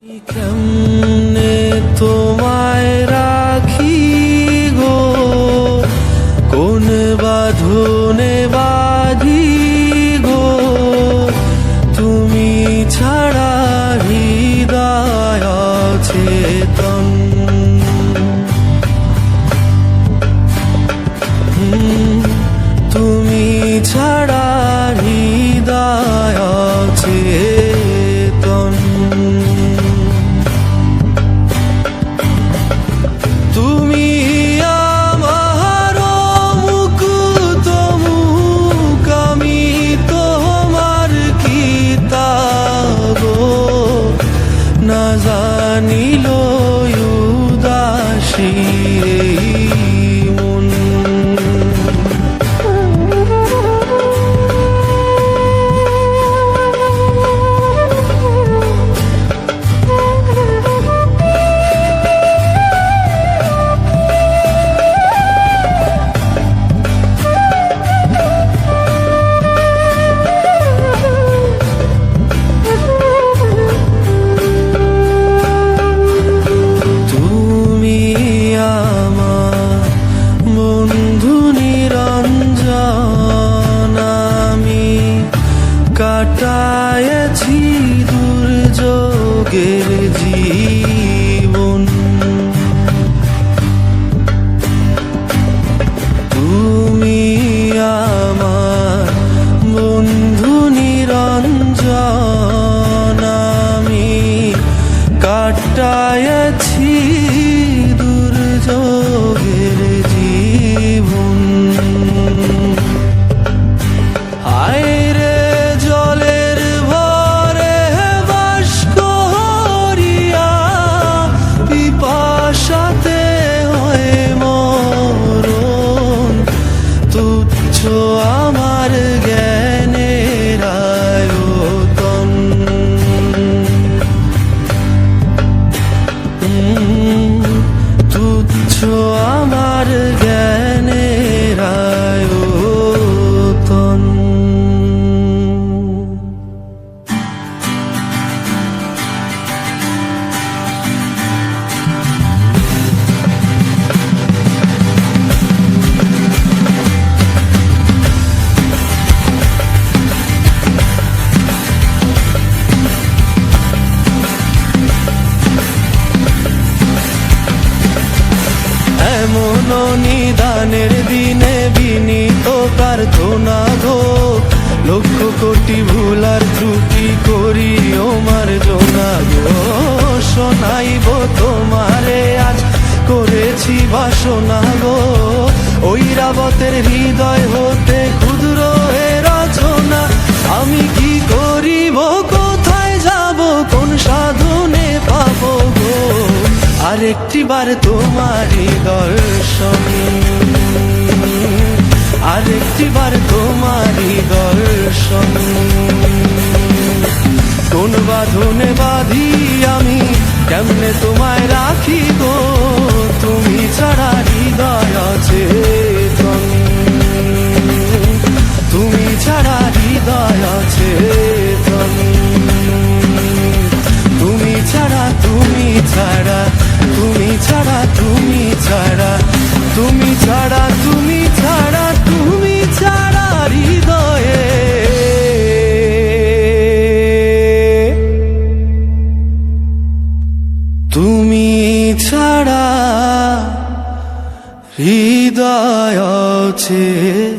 কেমনে তোমায় রাখি গো, কোন বাঁধনে বাঁধি গো, তুমি ছাড়া হৃদয় অচেতন। তুমি ছাড়া হৃদয় অচেতন। তুমি আমার মুকুত মুখ, আমি তোমার কিতাব, না জানিল উদাসী মন। কাটায়েছি দুর্যোগের জীবন, তুমি আমার বন্ধু নিরঞ্জন, আমি কাটায়েছি দুর্যোগের জীবন। আমার জ্ঞানের আয়তন, তুচ্ছ আমার জ্ঞানের আয়তন। এমন নিদানের দিনে বিনীত প্রার্থনা গো, লক্ষ কোটি ভুলার ত্রুটি করি ও মার্জনা গো, শোনাইব তোমারে আজ করেছি বাসনা গো, ঐরাবতের হৃদয় হতে ক্ষুদ্র এ রচনা। আমি কি করিব, কোথায় যাব, কোন সাধনে পাবো গো, আরেকটি বার তোমারই দর্শন, আরেকটি বার তোমারই দর্শন। কোন বাঁধনে বাঁধি আমি, কেমনে তোমায় রাখি গো, তুমি ছাড়া হৃদয় অচেতন, তুমি ছাড়া হৃদয় অচেতন। তুমি ছাড়া, তুমি ছাড়া, তুমি ছাড়া, তুমি ছাড়া, তুমি ছাড়া, তুমি ছাড়া, তুমি ছাড়া হৃদয়ে তুমি ছাড়া হৃদয় অচেতন।